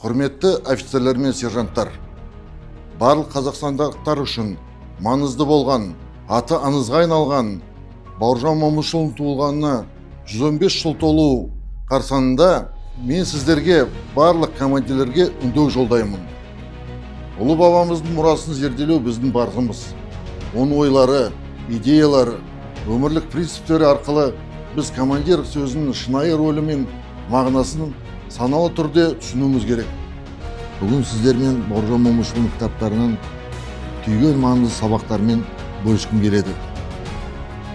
Құрметті офицерлер мен сержанттар, барлық қазақстандықтар үшін маңызды болған, аты аңызға айналған Бауыржан Момышұлының туылғанына 115 жыл толу қарсаңында мен сіздерге, барлық командирлерге үндеу жолдаймын. Ұлы бабамыздың мұрасын зерделеу біздің парызымыз. Оның ойлары, идеялары, өмірлік принциптері арқылы біз командир сөзінің шынайы рөлі мен мағынасын саналы түрде түсінуіміз керек. Бүгін сіздермен Бауыржан Момышұлының кітаптарынан түйген маңызды сабақтармен бөліскім келеді.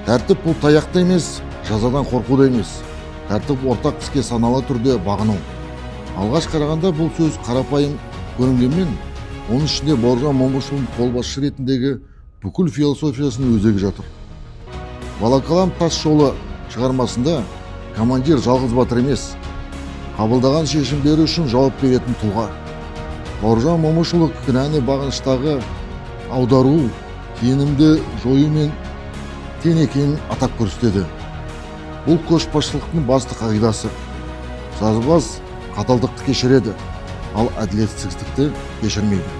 Тәртіп бұл таяқта емес, жазадан қорқуда емес. Тәртіп ортақ іске саналы түрде бағыну. Алғаш қарағанда бұл сөз қарапайым көрінгенмен, оның ішінде Бауыржан Момышұлының қолбасшы ретіндегі бүкіл философиясының өзегі жатыр. Волоколам тас жолы шығармасында командир жалғыз батыр емес, қабылдаған шешімдері үшін жауап беретін тұлға. Бауыржан Момышұлы кінәні бағыныштағы аудару, сенімді жою мен тең екенін атап көрсетеді. Бұл көшбасшылықтың басты қағидасы. Сазбаз қаталдықты кешіреді, ал әділетсіздікті кешірмейді.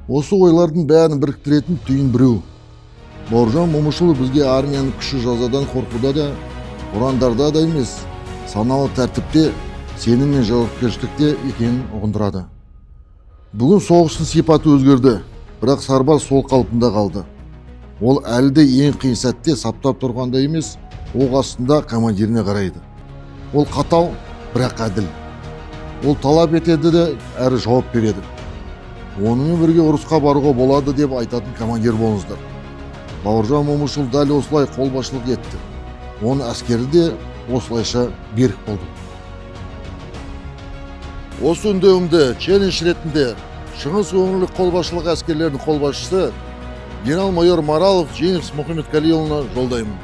Осы ойлардың бәрін біріктіретін түйін біреу. Бауыржан Момышұлы бізге армияның күші жазадан қорқуда да, ұрандарда да емес, саналы тәртіпте, сенім мен жауапкершілікте екенін ұғындырады. Бүгін соғыстың сипаты өзгерді, бірақ сарбаз сол қалпында қалды. Ол әлі де ең қиын сәтте саптап тұрғанда емес, оқ астында командиріне қарайды. Ол қатал, бірақ әділ. Ол талап етеді де, әрі жауап береді. Онымен бірге ұрысқа баруға болады деп айтатын командир болыңыздар. Бауыржан Момышұлы дәл осылай қолбасшылық етті. Оның әскері де осылайша берік болды. Осы үндеуімді челлендж ретінде Шығыс өңірлік қолбасшылық әскерлерінің қолбасшысы генерал-майор Маралов Жеңіс Мұхаммедқалиұлына жолдаймын.